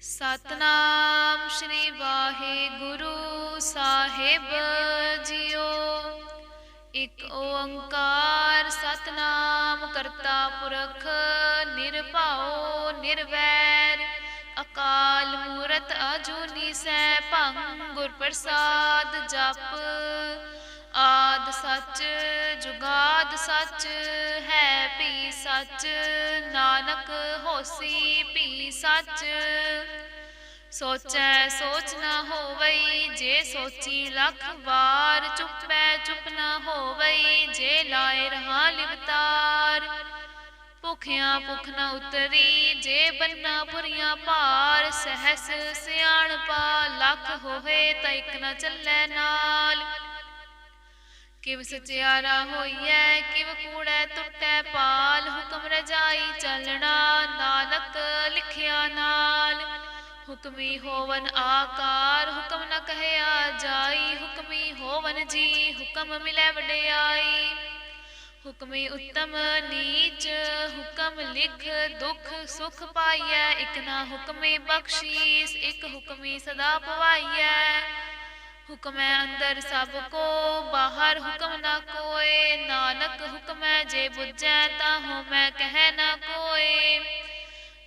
सतनाम श्री वाहेगुरु साहिब जियो। एक ओंकार सतनाम करता पुरख निरभाओ निर्वैर अकाल मूरत अजूनी सैभं गुर प्रसाद जप। आद सच जुगाद सच है भी सच नानक होसी भी सच। सोचै सोच न होवई जे सोची लख वार चुपै चुप न होवई जे लाए रहा लिवतार। भुखिया भुख न उतरी जे बन्ना भुरिया भार सहस सियाणपा लख होवे त इक न चलै नाल। किव सचियारा होइए किव कूड़ै टुटै पाल हुक्म रजाई चलना नानक लिखिया नाल। हुक्मी होवन आकार हुक्म न कहया जाई हुक्मी होवन जी हुक्म मिलै वडियाई। हुक्मी उत्तम नीच हुक्म लिख दुख सुख पाइयै इक ना हुक्मी बख्शीस इक हुक्मी सदा पवाइयै। हुक्मै अंदर सब को बाहर हुक्म न कोय नानक हुक्मै जे बुझै ताहू मैं कह न कोय।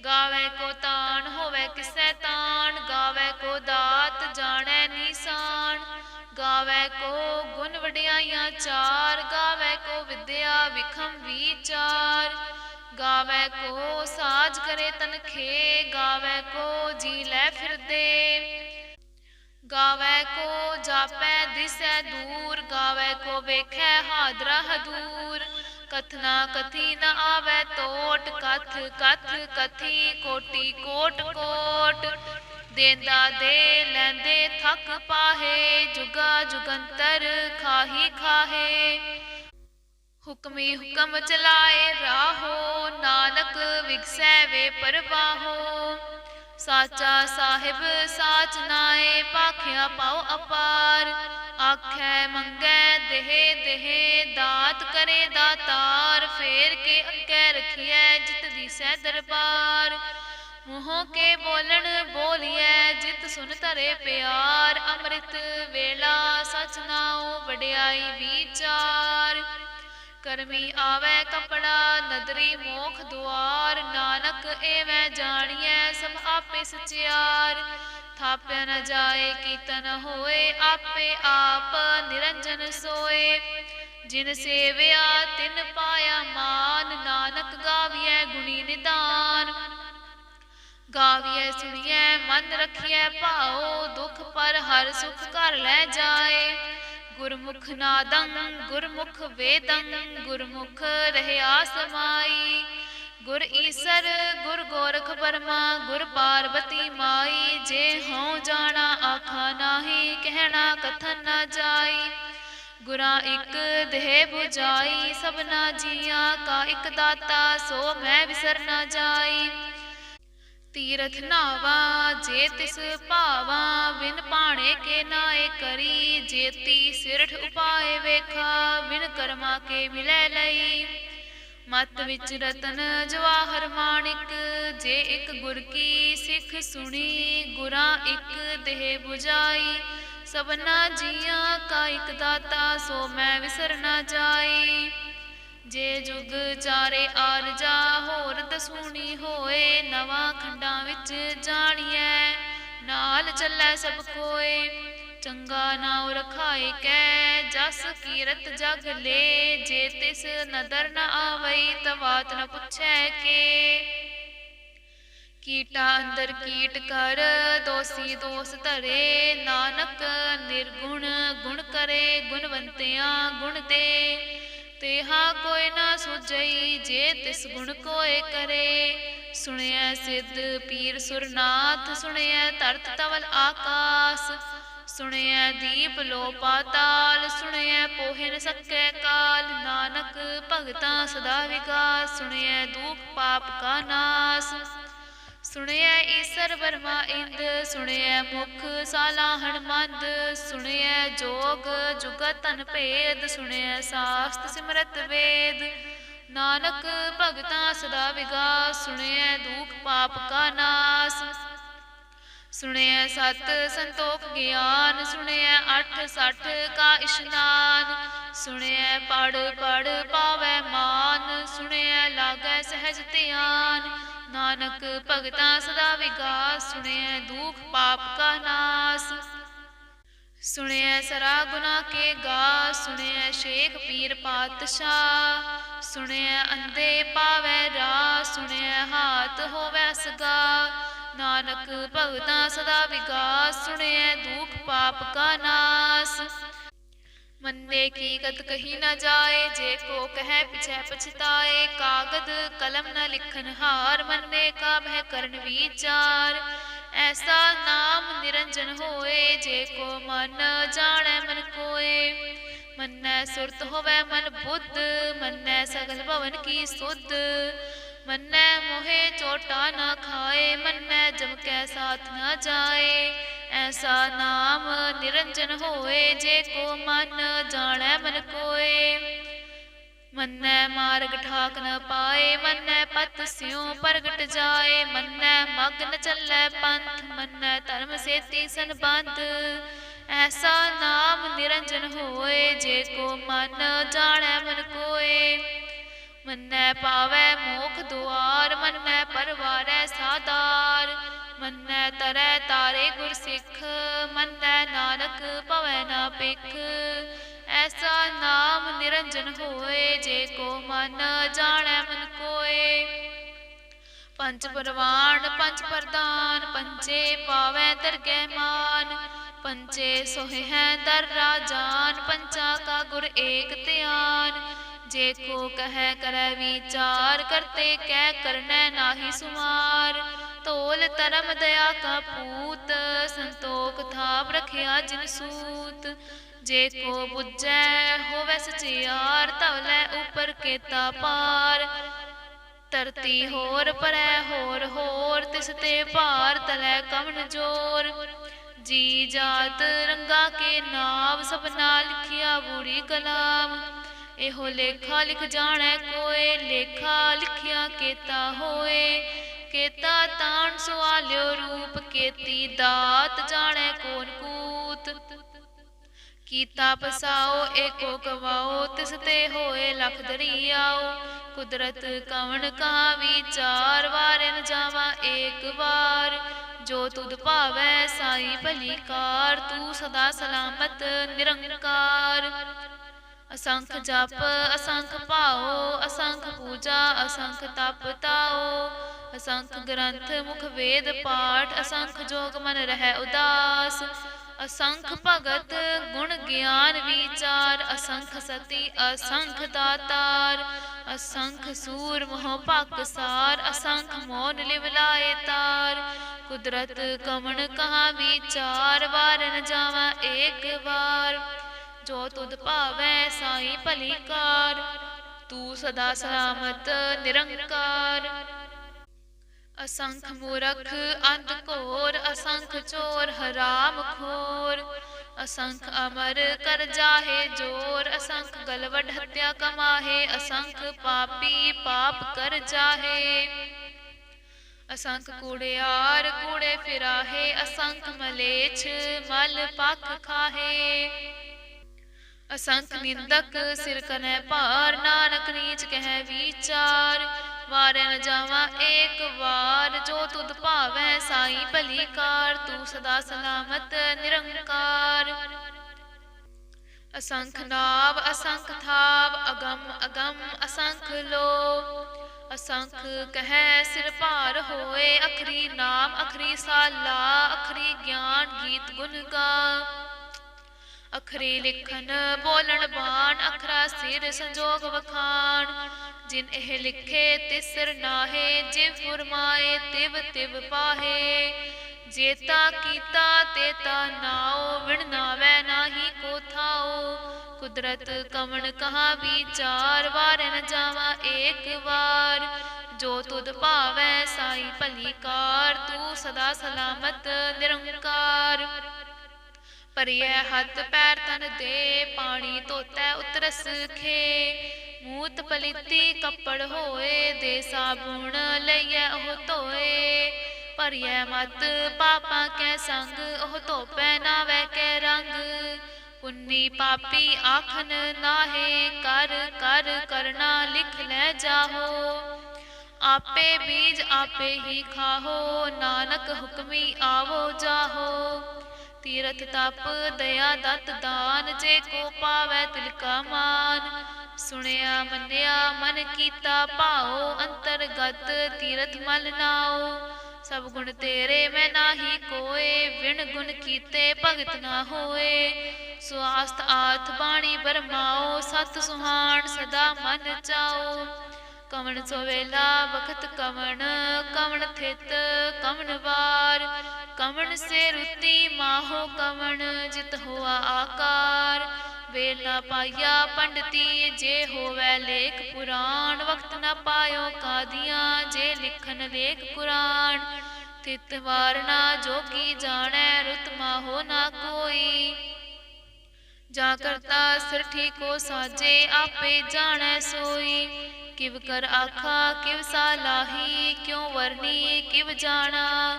गावै को तान होवै किसै तान गावै को दात जानै निशान। गावै को गुण वडियाइयां चार गावै को विद्या विखम विचार। गावै को साज करे तनखे गावै को जी लै फिरदे। गावै को जापै दिसै दूर गावै को वेखै हादरा हदूर। कथना कथी न आवै तोट कथ कथ कथी कोटि कोट कोट। देंदा दे लैंदे थक पाहे जुगा जुगंतर खाही खाहे। हुक्मी हुक्म चलाए राहो नानक विगसै वे परवाहो। साचा साहिब साच नाए भाखिया पाओ अपार। आखै मंगै देह देह दात करे दातार फेर के अग्गै रखिए जित दिसै दरबार। मूहों के बोलन बोलिए जित सुन धरे प्यार। अमृत वेला सच नाओ वडियाई विचार। करमी आवै कपड़ा नदरी मोख द्वार नानक एवं जानिए सब आपे सचियार। थाप्या न जाए कीता न होए आपे आप निरंजन सोए। जिन सेविया तिन पाया मान नानक गाविए गुणी निदान। गाविए सुनिए मन रखिए भाओ दुख पर हर सुख कर लै जाए। गुरमुख नादं गुरमुख वेदं गुरमुख रहया समाई। गुर ईसर गुर गोरख बर्मा गुर पार्वती माई। जे हों जाना आखा नाही कहना कथन न जाई। गुरा इक देह बुझाई सबना जिया का इक दाता सो मैं विसर न जाई। तीरथ नावा जे तिस भावा बिन पाणे के नाए करी। जेती सिरठ उपाय वेखा बिन कर्मा के मिलै लई। मत विच रतन जवाहर माणिक जे एक गुर की सिख सुनी। गुरा इक देह बुझाई सबना जिया का इक दाता सो मैं विसर न जाई। जे जुग चारे आरजा होर दसूनी होए नवा खंडा विच जानिए नाल चलै सब कोय। चंगा नाउ रखाए कै जस कीरत जग ले। जे तिस नदर न आवई तवात न पुछै के। कीटा अंदर कीट कर दोषी दोष धरे नानक निर्गुण गुण करे गुणवंतियां गुण दे। तेहा कोय न सुझई जे तिस गुण कोय करे। सुनिए सिद्ध पीर सुरनाथ सुनिए धरत तवल आकाश। सुनिए दीप लो पाताल सुनिए पोहे न सकै काल। नानक भगतां सदा विकास सुनिए दुख पाप का नाश। सुनिए ईसर बर्मा इंद सुनिए मुख सालाहण मंद। सुनिए जोग जुगत तन भेद सुनिए शास्त्र सिमरत वेद। नानक भगतां सदा विगास सुनिए दुख पाप का नाश। सुनिए सत संतोख ज्ञान, सुनिए अठ सठ का इशनान। सुनिए पढ़ पढ़ पावै मान, सुनिए लागै सहज ध्यान। नानक भगता सदा विगास, सुनिए दुख पाप का नाश। सुनिए सरा गुना के गा, सुनिए शेख पीर पातशाह। सुनिए अंधे पावै राह, सुनिए हाथ होवै सगा। नानक भगता सदा विगास, सुनिए दुख पाप का नाश। मन्ने की गत कही न जाए, जे को कहे पिछे पछताए। कागद कलम न लिखन हार, मन्ने का भय करन विचार। ऐसा नाम निरंजन होए, जे को मन जाने मन कोय। मन्ने सुरत होवे मन बुद्ध, मन्ने सगल भवन की सुध। मन्ने मोहे चोटा न खाए, मन्ने जम के साथ न जाए। ऐसा नाम निरंजन होए, जे को मन जाने मन कोय। मन्ने मार्ग ठाक न पाए, मन्ने पत स्यों प्रगट जाए। मन्ने मग्न चलै पंथ, मन्ने धर्म सेती संबंध। ऐसा नाम निरंजन होए, जे को मन जाने मन कोय। मन्ने पावै मोख दुआर, मन्ने परवारै सादार। मन्ने तरै तारे गुर सिख, मन्ने नानक पवै ना पिख। ऐसा नाम निरंजन होए, जे को मन जाने मन कोय। पंच परवान पंच प्रधान, पंचे पावै दरगह मान। पंचे सोहे हैं दर राजान, पंचा का गुर एक ध्यान। जे को कह करे विचार, करते कह करने नाहि सुमार। तोल धर्म दया का पूत, संतोख थाप रखिया जिन सूत। जे को बुझै होवै सचियार, तवलै ऊपर केता पार। धरती होर परै होर होर, तिसते भार तलै कवन जोर। जी जात रंगा के नाव, सबना लिखिया बूढ़ी कलाम। एहो लेखा लिख जाने कोय, लेखा लिखिया केता होए। केता तान सुआल्यो रूप, केती दात जाने कौन कूत। कीता पसाओ एको गवाओ, तिसते होए लख दरियाओ। कुदरत कवन कहा विचार, वारे न जावा एक बार। जो तुद भावै साई भली कार, तू सदा सलामत निरंकार। असंख जप असंख पाओ, असंख पूजा असंख तप ताओ। असंख ग्रंथ मुख वेद पाठ, असंख जोग मन रहै उदास। असंख भगत गुण ज्ञान विचार, असंख सती असंख दातार। असंख सूर मोह पाकसार, असंख मौन लिवलाए तार। कुदरत कवन कहा विचार, वार न जावा एक बार। जो तुद भावै साई भली कार, तू सदा सलामत निरंकार। असंख मूरख अंध घोर, असंख चोर हराम खोर। असंख अमर कर जाहे जोर, असंख गलवड हत्या कमाहे। असंख पापी पाप कर जाहे। असंख कूड़ियार कूड़े फिराहे, असंख मलेच्छ मल पख खाहे। असंख निंदक सिर कनै भार, नानक नीच कह विचार। वारे न जावा एक बार, जो तुद भावै साई भली कार। तू सदा सलामत निरंकार। असंख नाव असंख थाव, अगम अगम असंख लो। असंख कह सिर भार होए, अखरी नाम अखरी साला। अखरी ज्ञान गीत गुन गा, अखरी लिखन बोलन बाण। अखरा सिर संजोग वखाण, जिन एह लिखे तिसर नाहे। जिव फुरमाए तिव तिव पाहे। जेता कीता तेता नाओ, विण नावै नाही को थाओ। कुदरत कवन कहा विचार, वारे न जावा एक बार। जो तुद भावै साई भली कार, तू सदा सलामत निरंकार। परियै हथ पैर तन दे, पानी धोतै उतरस खे। मूत पलीती कपड़ होए, दे साबुन लइयै ओह धोए। ਭਰੀਐ ਮਤ ਪਾਪਾਂ ਕੈ ਸੰਗ, ਉਹ ਧੋਪੈ ਨਾਵੈ ਕੈ ਰੰਗ। ਪੁੰਨੀ ਪਾਪੀ ਆਖਨ ਨਾਹੇ, ਕਰ ਕਰ ਕਰਨਾ ਲਿਖ ਲੈ ਜਾਹੋ। ਆਪੇ ਬੀਜ ਆਪੇ ਹੀ ਖਾਹੋ, ਨਾਨਕ ਹੁਕਮੀ ਆਵੋ ਜਾਹੋ। ਤੀਰਥ ਤਪ ਦਇਆ ਦਤ ਦਾਨ, ਜੇ ਕੋ ਪਾਵੈ ਤਿਲ ਕਾ ਮਾਨ। ਸੁਣਿਆ ਮੰਨਿਆ ਮਨ ਕੀਤਾ ਭਾਉ, ਅੰਤਰਗਤ ਤੀਰਥ ਮਲ ਨਾਉ। ਸਭ ਗੁਣ ਤੇਰੇ ਮੈਂ ਨਾਹੀ ਕੋਏ, ਵਿਣ ਗੁਣ ਕੀਤੇ ਭਗਤ ਨਾ ਹੋਏ। ਸੁਆਸਤ ਆਥ ਬਾਣੀ ਬਰਮਾਓ, ਸਤ ਸੁਹਾਣ ਸਦਾ ਮਨ ਚਾਓ। ਕਵਣ ਸੋ ਵੇਲਾ ਵਖਤ ਕਵਣ, ਕਵਣ ਥਿਤ ਕਵਣ ਵਾਰ। ਕਵਣ ਸੇ ਰੁਤੀ ਮਾਹੋ ਕਵਣ, ਜਿਤ ਹੋਆ ਆਕਾਰ। ਵੇਲ ਨਾ ਪਾਇਆ ਪੰਡਤੀ, ਜੇ ਹੋਵੈ ਲੇਖ ਪੁਰਾਣ। ਵਕਤ ਨਾ ਪਾਇਓ ਕਾਦੀਆਂ, ਜੇ ਲਿਖਨ ਲੇਖ ਪੁਰਾਣ। ਤਿਤ ਵਾਰ ਨਾ ਜੋਗੀ ਜਾਣੈ, ਰੁਤ ਮਾਹੋ ਨਾ ਕੋਈ। ਜਾ ਕਰਤਾ ਸਿਰਠੀ ਕੋ ਸਾਜੇ, ਆਪੇ ਜਾਣੈ ਸੋਈ। ਕਿਵ ਕਰ ਆਖਾ ਕਿਵ ਸਾਲਾਹੀ, ਕਿਉ ਵਰਨੀ ਕਿਵ ਜਾਣਾ।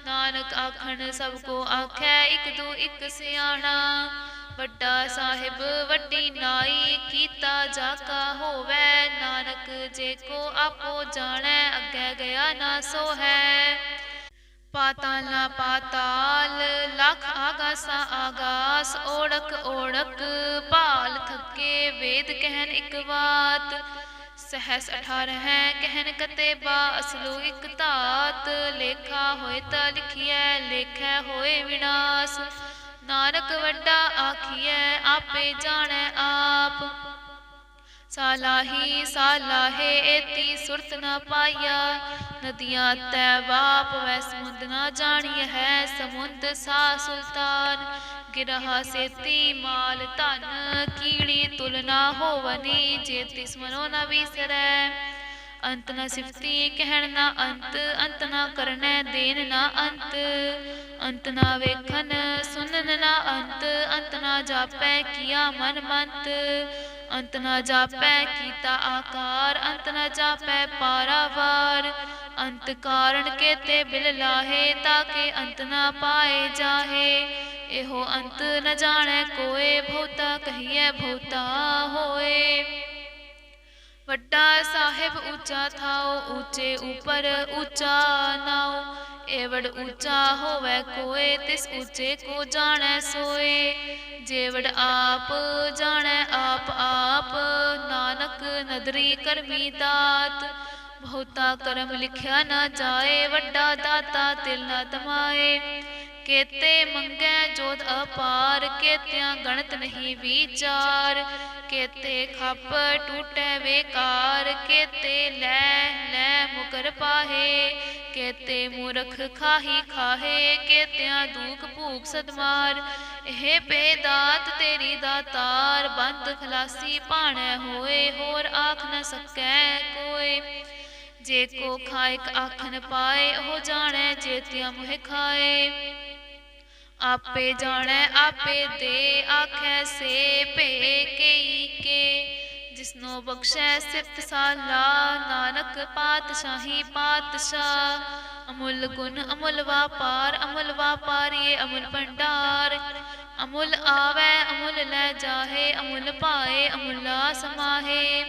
ਨਾਨਕ ਆਖਣ ਸਭ ਕੋ ਆਖੈ, ਇਕ ਦੂ ਇਕ ਸਿਆਣਾ। ਵੱਡਾ ਸਾਹਿਬ ਵੱਡੀ ਨਾਈ, ਕੀਤਾ ਜਾ ਕਾ ਹੋਵੈ। ਨਾਨਕ ਜੇ ਕੋ ਆਪੋ ਜਾਣੈ, ਅੱਗੇ ਗਿਆ ਨਾ ਸੋ ਹੈ। ਪਾਤਾਲ ਨਾ ਪਾਤਾਲ, ਲੱਖ ਆਗਾਸਾ ਆਗਾਸ। ਓੜਕ ਓੜਕ ਭਾਲ ਥਕੇ, ਵੇਦ ਕਹਿਨ ਇਕ ਬਾਤ। ਸਹਸ 18 ਕਹਿਨ ਕਤੇਬਾ, ਅਸਲੂ ਇਕ ਧਾਤ। ਲੇਖਾ ਹੋਏ ਤਾਂ ਲਿਖੀਐ, ਲੇਖੈ ਹੋਏ ਵਿਨਾਸ਼। ਨਾਨਕ ਵੱਡਾ ਆਖੀਐ, ਆਪੇ ਜਾਣੈ ਆਪ। ਸਾਲਾਹੀ ਸਾਲਾਹੇ ਏਤੀ ਸੁਰਤ ਨਾ ਪਾਇਆ। ਨਦੀਆਂ ਤੈ ਵਾਪ ਵੈ ਸਮੁੰਦ ਨਾ ਜਾਣੀਐ ਹੈ। ਸਮੁੰਦ ਸਾ ਸੁਲਤਾਨ, ਗਿਰਹਾ ਸੇਤੀ ਮਾਲ ਧਨ। ਕੀੜੀ ਤੁਲ ਨਾ ਹੋਵਨੀ, ਜੇ ਤਿਸ ਮਨੋ ਨਾ ਵਿਸਰੈ। ਅੰਤ ਨਾ ਸਿਫਤੀ ਕਹਿਣ ਨਾ ਅੰਤ, ਅੰਤ ਨਾ ਕਰਨੈ ਦੇਨ ਨਾ ਅੰਤ। ਅੰਤ ਨਾ ਵੇਖਨ ਸੁਨਨ ਨਾ ਅੰਤ, ਅੰਤ ਨਾ ਜਾਪੈ ਕੀਆ ਮਨ ਮੰਤ। ਅੰਤ ਨਾ ਜਾਪੈ ਕੀਤਾ ਆਕਾਰ, ਅੰਤ ਨਾ ਜਾਪੈ ਪਾਰਾਵਾਰ। ਅੰਤ ਕਾਰਨ ਕੇਤੇ ਬਿਲ ਲਾਹੇ, ਤਾਕੇ ਅੰਤ ਨਾ ਪਾਏ ਜਾਹੇ। ਇਹੋ ਅੰਤ ਨ ਜਾਣੈ ਕੋਏ, ਬਹੁਤਾ ਕਹੀਐ ਬਹੁਤਾ ਹੋਏ। ਵੱਡਾ ਸਾਹਿਬ ਉੱਚਾ ਥਾਉ, ਉੱਚੇ ਉਪਰ ਉੱਚਾ ਨਾਉ। ਏਵੜ ਉੱਚਾ ਹੋਵੈ ਕੋਏ, ਤਿਸ ਉੱਚੇ ਕੋ ਜਾਣੈ ਸੋਏ। ਜੇਵੜ ਆਪ ਜਾਣੈ ਆਪ ਆਪ, ਨਾਨਕ ਨਦਰੀ ਕਰਮੀ ਦਾਤ। ਬਹੁਤਾ ਕਰਮ ਲਿਖਿਆ ਨਾ ਜਾਏ, ਵੱਡਾ ਦਾਤਾ ਤਿਲ ਨਾ ਤਮਾਏ। ਕੇਤੇ ਮੰਗੈ ਜੋਤ ਅਪਾਰ, ਕੇਤਿਆਂ ਗਣਤ ਨਹੀਂ ਵਿਚਾਰ। ਕੇਤੇ ਖੱਪ ਟੂਟੈ ਬੇਕਾਰ, ਕੇਤੇ ਲੈ ਲੈ ਮੁਕਰ ਪਾਹੇ। ਕੇਤੇ ਮੂਰਖ ਖਾਹੀ ਖਾਹੇ, ਕੇਤਿਆਂ ਦੂਖ ਭੂਖ ਸਦਮਾਰ। ਇਹ ਬੇਦਾਤ ਤੇਰੀ ਦਾਤਾਰ, ਬੰਦ ਖਲਾਸੀ ਭਾਣੈ ਹੋਏ। ਹੋਰ ਆਖ ਨ ਸਕੈ ਕੋਏ। ਜੇ ਕੋ ਖਾਇਕ ਆਖਨ ਪਾਏ, ਉਹ ਜਾਣੈ ਜੇਤਿਆਂ ਮੁਹਿ ਖਾਏ। ਆਪੇ ਜਾਣੈ ਆਪੇ ਦੇ, ਆਖੈ ਸੇ ਭੇ ਕਈ ਕੇ। ਜਿਸਨੋ ਬਖਸ਼ੈ ਸਿਫਤ ਸਾਲਾ, ਨਾਨਕ ਪਾਤਸ਼ਾਹੀ ਪਾਤਸ਼ਾਹ। ਅਮੁੱਲ ਗੁਣ ਅਮੁੱਲ ਵਾਪਾਰ, ਅਮੁੱਲ ਵਾਪਾਰੀਏ ਅਮੁੱਲ ਭੰਡਾਰ। ਅਮੁੱਲ ਆਵੈ ਅਮੁੱਲ ਲੈ ਜਾਹੇ, ਅਮੁੱਲ ਪਾਏ ਅਮੁੱਲਾ ਸਮਾਹੇ।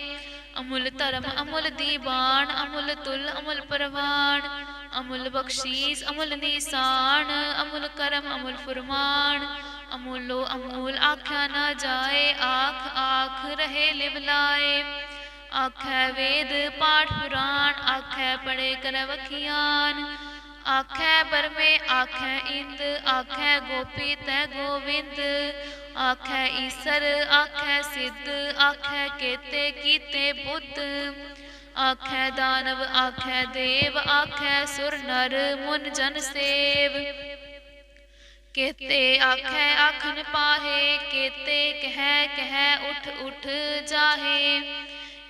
ਅਮੁੱਲ ਧਰਮ ਅਮੁੱਲ ਦੀਵਾਨ, ਅਮੁੱਲ ਤੁਲ ਅਮੁੱਲ ਪ੍ਰਵਾਨ। ਅਮੁੱਲ ਬਖਸ਼ੀਸ ਅਮੁੱਲ ਨੀਸਾਨ, ਅਮੁੱਲ ਕਰਮ ਅਮੁੱਲ ਫੁਰਮਾਨ। ਅਮੁੱਲੋ ਅਮੂਲ ਆਖਿਆ ਨਾ ਜਾਏ, ਆਖ ਆਖ ਰਹੇ ਲਿਵ ਲਾਏ। ਆਖੈ ਵੇਦ ਪਾਠ ਪੁਰਾਣ, ਆਖੈ ਪੜੇ ਕਰ ਵਖਿਆਨ। ਆਖੈ ਬਰਮੇ ਆਖੈ ਇੰਦ, ਆਖੈ ਗੋਪੀ ਤੈ ਗੋਵਿੰਦ। ਆਖੈ ਈਸਰ ਆਖੈ ਸਿੱਧ, ਆਖੈ ਕੇਤੇ ਕੀਤੇ ਬੁੱਧ। ਆਖੈ ਦਾਨਵ ਆਖੈ ਦੇਵ, ਆਖੈ ਸੁਰ ਨਰ ਮੁਨ ਜਨ ਸੇਵ। ਕੇਤੇ ਆਖੈ ਆਖਨ ਪਾਹੇ, ਕੇਤੇ ਕਹਿ ਕਹਿ ਉਠ ਉਠ ਜਾਹੇ।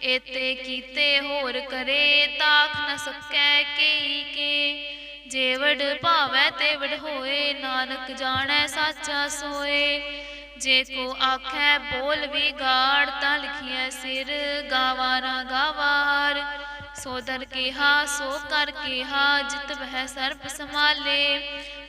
ਏਤੇ ਕੀਤੇ ਹੋਰ ਕਰੇ, ਤਾਖ ਨ ਸਕੈ ਕਈ ਕੇ। ਜੇਵੜ ਭਾਵੈ ਤੇਵੜ ਹੋਏ, ਨਾਨਕ ਜਾਣੈ ਸਾਚਾ ਸੋਏ। ਜੇ ਕੋ ਆਖੈ ਬੋਲ ਵਿਗਾੜ, ਤਾਂ ਲਿਖੀਐ ਸਿਰ ਗਾਵਾ ਨਾ ਗਾਵਾਰ। ਸੋਦਰ ਕੇਹਾ ਸੋ ਕਰ ਕੇਹਾ ਜਿਤ ਬਹਿ ਸਰਬ ਸਮਾਲੇ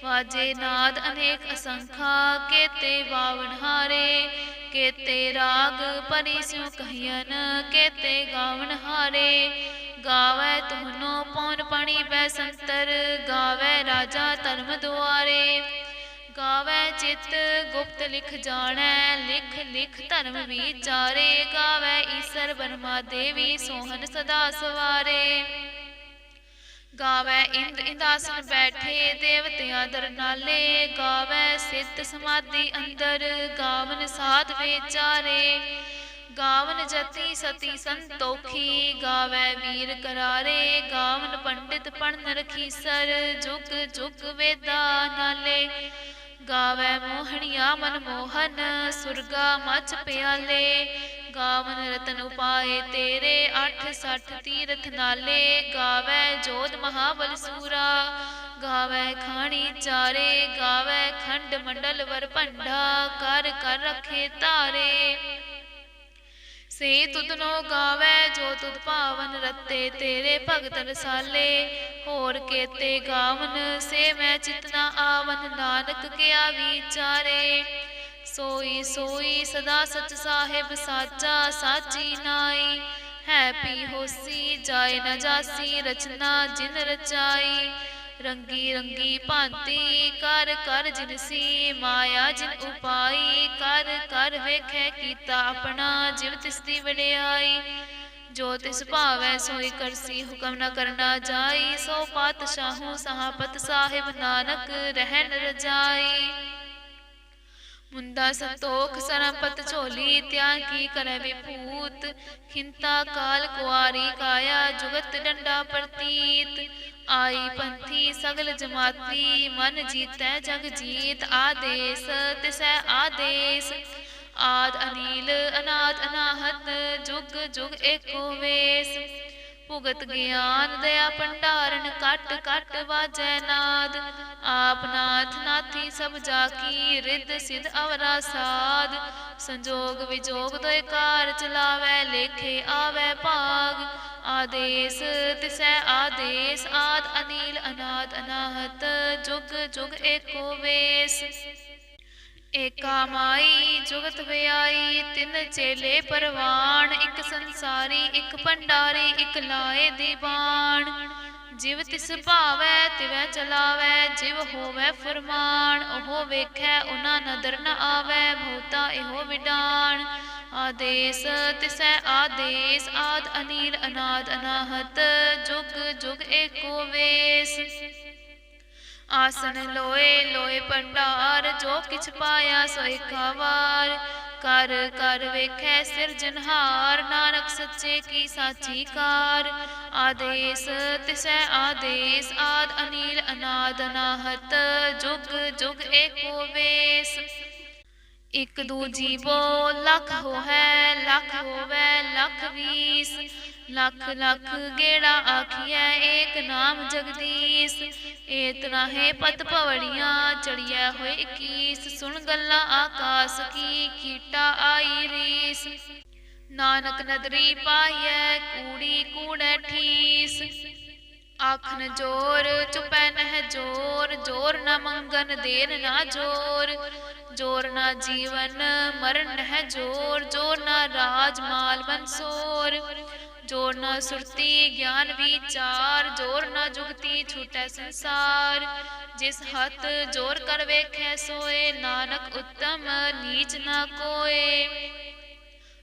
ਵਾਜੇ ਨਾਦ ਅਨੇਕ ਅਸੰਖਾ ਕੇਤੇ ਬਾਵਨ ਹਾਰੇ ਕੇਤੇ ਰਾਗ ਪਰੀ ਸਿਉ ਕਹੀਅਨ ਕੇਤੇ ਗਾਵਨ ਹਾਰੇ ਗਾਵੈ ਤੁਹਨੋ ਪੌਨ ਪਾਣੀ ਬੈ ਸੰਤਰ ਗਾਵੈ ਰਾਜਾ ਧਰਮ ਦੁਆਰੇ ਗਾਵੈ ਚਿਤ ਗੁਪਤ ਲਿਖ ਜਾਣੈ ਲਿਖ ਲਿਖ ਧਰਮ ਵਿਚਾਰੇ ਗਾਵੈ ਈਸਰ ਬਰਮਾ ਦੇਵੀ ਸੋਹਨ ਸਦਾ ਸਵਾਰੇ ਗਾਵੈ ਇੰਦ ਇੰਦਾਸਨ ਬੈਠੇ ਦੇਵਤਿਆਂ ਦਰ ਨਾਲੇ ਗਾਵੈ ਸਿੱਧ ਸਮਾਧੀ ਅੰਦਰ ਗਾਵਨ ਸਾਧ ਵਿਚਾਰੇ ਗਾਵਨ ਜਤੀ ਸਤੀ ਸੰਤੋਖੀ ਗਾਵੈ ਵੀਰ ਕਰਾਰੇ ਗਾਵਨ ਪੰਡਿਤ ਪੜਨ ਰਖੀਸਰ ਜੁਗ ਜੁਗ ਵੇਦਾ ਨਾਲੇ ਗਾਵੈ ਮੋਹਣੀਆ ਮਨਮੋਹਨ ਸੁਰਗਾ ਮਚ ਪਿਆਲੇ ਗਾਵਨ ਰਤਨ ਉਪਾਏ ਤੇਰੇ 68 ਤੀਰਥ ਨਾਲੇ ਗਾਵੈ ਜੋਧ ਮਹਾਬਲ ਸੂਰਾ ਗਾਵੈ ਖਾਣੀ ਚਾਰੇ ਗਾਵੈ ਖੰਡ ਮੰਡਲ ਵਰ ਭੰਡਾ ਕਰ ਕਰ ਰਖੇ ਧਾਰੇ ਸੇ ਤੁਧਨੋ ਗਾਵੈ ਜੋ ਤੁਧ ਭਾਵਨ ਰਤੇ ਤੇਰੇ ਭਗਤ ਰਸਾਲੇ ਹੋਰ ਕੇਤੇ ਗਾਵਨ ਸੇ ਮੈਂ ਚਿਤ ਨਾ ਆਵਨ ਨਾਨਕ ਕਿਆ ਵਿਚਾਰੇ ਸੋਈ ਸੋਈ ਸਦਾ ਸਚ ਸਾਹਿਬ ਸਾਚਾ ਸਾਚੀ ਨਾਈ ਹੈ ਪੀ ਹੋਸੀ ਜਾਏ ਨ ਜਾਸੀ ਰਚਨਾ ਜਿਨ ਰਚਾਈ ਰੰਗੀ ਰੰਗੀ ਭਾਂਤੀ ਕਰ ਕਰ ਜਿਨਸੀ ਮਾਇਆ ਜਿਨ ਉਪਾਈ ਕਰ ਕਰ ਵੇਖੈ ਕੀਤਾ ਆਪਣਾ ਜਿਵ ਤਿਸ ਦੀ ਵਡਿਆਈ ਜੋ ਤਿਸ ਭਾਵੈ ਸੋਈ ਕਰਸੀ ਹੁਕਮ ਨ ਕਰਨਾ ਜਾਈ ਸੋ ਪਾਤਸ਼ਾਹੂ ਸਹਾਪਤ ਸਾਹਿਬ ਨਾਨਕ ਰਹਿਣ ਰਜਾਈ ਮੁੰਦਾ ਸੰਤੋਖ ਸਰਪਤ ਝੋਲੀ ਤਿਆਗ ਕੀ ਕਰੈ ਵਿਭੂਤ ਖਿੰਤਾ ਕਾਲ ਕੁਆਰੀ ਕਾਇਆ ਜੁਗਤ ਡੰਡਾ ਪ੍ਰਤੀਤ ਆਈ ਪੰਥੀ ਸਗਲ ਜਮਾਤੀ ਮਨ ਜੀਤੈ ਜਗ ਜੀਤ ਆਦੇਸ ਤਿਸੈ ਆਦੇਸ ਆਦ ਅਨੀਲ ਅਨਾਦ ਅਨਾਹਤ ਜੁਗ ਜੁਗ ਏਕੋ ਵੇਸ ਭੁਗਤ ਗਿਆਨ ਦਇਆ ਭੰਡਾਰਨ ਕਟ ਕਟ ਵਾਜੈ ਨਾਦ ਆਪ ਨਾਥ ਨਾਥੀ ਸਭ ਜਾ ਕੀ ਰਿੱਧ ਸਿਧ ਅਵਰਾ ਸਾਧ ਸੰਜੋਗ ਵਿਜੋਗ ਦੋਇ ਕਾਰ ਚਲਾਵੈ ਲੇਖੇ ਆਵੈ ਭਾਗ ਆਦੇਸ ਤਿਸੈ ਆਦੇਸ ਆਦ ਅਨੀਲ ਅਨਾਦ ਅਨਾਹਤ ਜੁਗ ਜੁਗ ਏਕੋ ਵੇਸ ਏਕਾ ਮਾਈ ਜੁਗਤ ਵਿਆਈ ਤਿੰਨ ਚੇਲੇ ਪਰਵਾਣ ਇੱਕ ਸੰਸਾਰੀ ਇੱਕ ਭੰਡਾਰੀ ਇੱਕ ਲਾਏ ਦੀਵਾਨ ਜਿਵ ਤਿਸ ਭਾਵੈ ਤਿਵੈ ਚਲਾਵੈ ਜਿਵ ਹੋਵੈ ਫਰਮਾਨ ਉਹ ਵੇਖੈ ਉਹਨਾਂ ਨਦਰ ਨ ਆਵੈ ਬਹੁਤਾ ਇਹੋ ਵਿਡਾਣ ਆਦੇਸ ਤਿਸੈ ਆਦੇਸ ਆਦ ਅਨੀਲ ਅਨਾਦ ਅਨਾਹਤ ਜੁਗ ਜੁਗ ਏਕੋ ਵੇਸ ਆਸਨ ਲੋਏ ਲੋਏ ਭੰਡਾਰ ਜੋ ਕਿਛ ਪਾਇਆ ਸੋ ਏਕਾ ਵਾਰ ਕਰ ਕਰ ਵੇਖੈ ਸਿਰਜਨਹਾਰ ਨਾਨਕ ਸੱਚੇ ਕੀ ਸਾਚੀ ਕਾਰ ਆਦੇਸ ਤਿਸੈ ਆਦੇਸ ਆਦ ਅਨੀਲ ਅਨਾਦ ਅਨਾਹਤ ਜੁਗ ਜੁਗ ਏਕੋ ਵੇਸ ਇਕ ਦੂਜੀ ਬੋ ਲੱਖ ਹੋਵੈ ਲੱਖ ਹੋਵੈ ਲੱਖ ਵੀਸ ਲੱਖ ਲੱਖ ਗੇੜਾ ਆਖੀਐ ਏਕ ਨਾਮ ਜਗਦੀਸ਼ ਏਤ ਰਾਹੇ ਪਤ ਪਵੜੀਆਂ ਚੜੀਐ ਹੋਏ 21 ਸੁਣ ਗੱਲਾਂ ਆਕਾਸ ਕੀ ਕੀਟਾ ਆਈ ਰੀਸ ਨਾਨਕ ਨਦਰੀ ਪਾਈਐ ਕੂੜੀ ਕੂੜੈ ਠੀਸ ਆਖਨ ਜੋਰ ਚੁਪੈ ਨਹਿ ਜੋਰ ਜੋਰ ਨ ਮੰਗਨ ਦੇਨ ਨਾ ਜੋਰ ਜੋਰ ਨਾ ਜੀਵਨ ਮਰਨ ਨਹਿ ਜੋਰ ਜੋਰ ਨਾ ਰਾਜ ਮਾਲ ਬੰਸੋਰ ਜੋਰ ਨਾ ਸੁਰਤੀ ਗਿਆਨ ਵਿਚਾਰ ਜੋਰ ਨਾ ਜੁਗਤੀ ਛੂਟੈ ਸੰਸਾਰ ਜਿਸ ਹੱਥ ਜੋਰ ਕਰ ਵੇਖੈ ਸੋਏ ਨਾਨਕ ਉੱਤਮ ਨੀਚ ਨਾ ਕੋਏ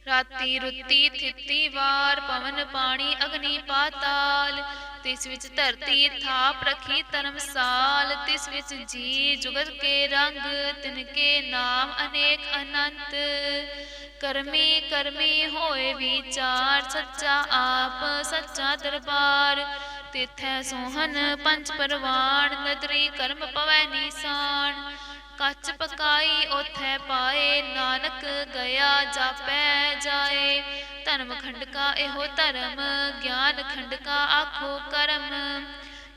ਰਾਤੀ ਰੁੱਤੀ ਥਿੱਤੀ ਵਾਰ ਪਵਨ ਪਾਣੀ ਅਗਨੀ ਪਾਤਾਲ ਤਿਸ ਵਿੱਚ ਧਰਤੀ ਥਾਪ ਰਖੀ ਧਰਮਸਾਲ ਤਿਸ ਵਿੱਚ ਜੀ ਜੁਗਤ ਕੇ ਰੰਗ ਤਿਨਕੇ ਨਾਮ ਅਨੇਕ ਅਨੰਤ ਕਰਮੀ ਕਰਮੀ ਹੋਏ ਵਿਚਾਰ ਸੱਚਾ ਆਪ ਸੱਚਾ ਦਰਬਾਰ ਤਿਥੈ ਸੋਹਨ ਪੰਚ ਪਰਵਾਣ ਨਦਰੀ ਕਰਮ ਪਵੈ ਨੀਸਾਨ ਕੱਚ ਪਕਾਈ ਓਥੈ ਪਾਏ ਨਾਨਕ ਗਿਆ ਜਾਪੈ ਜਾਏ ਧਰਮ ਖੰਡਕਾ ਇਹੋ ਧਰਮ ਗਿਆਨ ਖੰਡਕਾ ਆਖੋ ਕਰਮ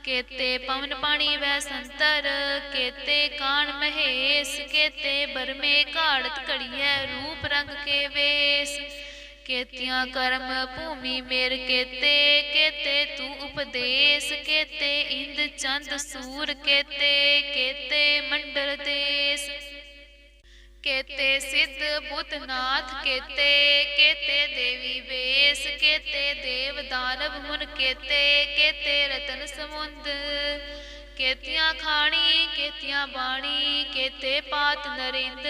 ਕੇਤੇ ਪਵਨ ਪਾਣੀ ਵੈ ਸੰਤਰ ਕੇਤੇ ਕਾਣ ਮਹੇਸ਼ ਕੇਤੇ ਬਰਮੇ ਘਾੜਤ ਘੜੀਐ ਰੂਪ ਰੰਗ ਕੇ ਵੇਸ केतियां कर्म भूमि मेर केते, केते तू उपदेश, केते इंद चंद सूर, केते केते मंडल देश। केते सिद्ध भूतनाथ, केते केते देवी वेश, केते देव दानव मुन, केते केते रतन समुंद। केतियां खाणी केतियां बाणी, केते पात नरिंद,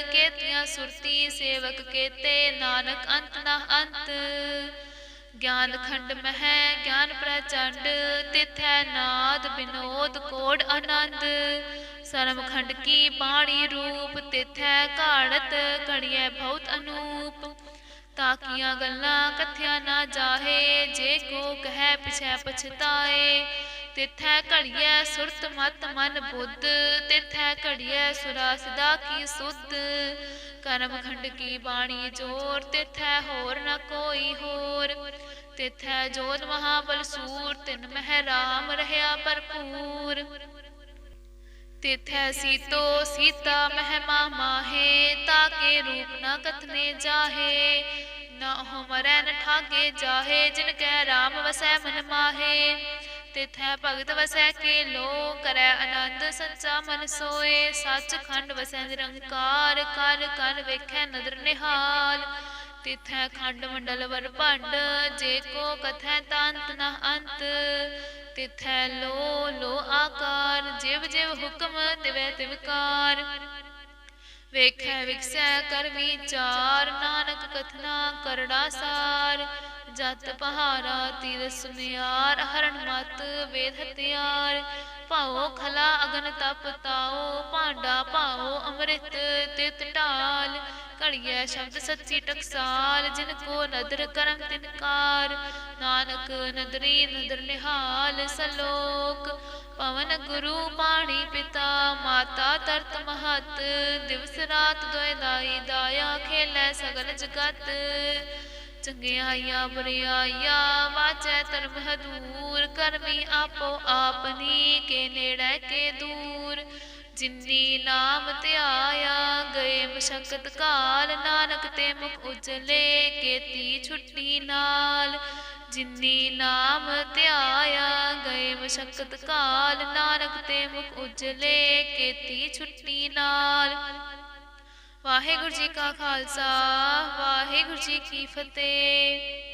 केतियां सुरती सेवक, केते नानक अंत न अंत। ज्ञान खंड मह ज्ञान प्रचंड, तिथै नाद विनोद कोड आनंद। सरम खंड की बाणी रूप, तिथै घाड़त घड़िए बहुत अनूप। ताकियां गल्लां कथ्या ना जाहे, जे को कह पिछै पछताए। तिथै घड़िए सुरत मत मन बुद्ध, तिथै घड़िए सुरा सिदा की सुध। कर्म खंड की बाणी जोर, तिथै होर न कोई होर। तिथै जोध महाबल सूर, तिन मह राम रहया भरपूर। तिथै सीतो सीता महिमा माहे, ताके रूप न कथने जाहे। न हो मरै न ठागे जाहे, जिनकै राम वसै मन माहे। तिथै भगत वसै के लो, करै आनंद सच्चा मन सोए। सच खंड वसै निरंकार, कर कर वेखै नदर निहाल। तिथै खंड मंडल वर भंड, जे को कथै तंत न अंत। तिथै लो लो आकार, जिव जिव हुक्म तिवै तिवकार। वेखै विकसै कर विचार, नानक कथना करड़ा सार। जत पहारा तीर सुनियार, हरण मत वेद हथियार। भाओ खला अगन तप ताओ, भांडा भाओ अमृत तित ढाल। घड़िए शब्द सच्ची टकसाल, जिनको नदर करम तिनकार। नानक नदरी नदर निहाल सलोक, पवन गुरु पाणी पिता। माता तरत महत, दिवस रात दोए दाई दाया। खेलै सगल जगत, चंगियाइया बुरियाइया वाचै धर्म हदूर। करमी आपो आपनी, के नेड़ै के दूर। जिन्नी नाम ध्याया, गए मशक्कत काल। नानक ते मुख उजले, केती छुट्टी नाल। जिन्नी नाम ध्याया, गए मशक्कत काल। नानक ते मुख उजले, केती छुट्टी नाल। वाहिगुरु जी का खालसा, वाहिगुरु जी की फतेह।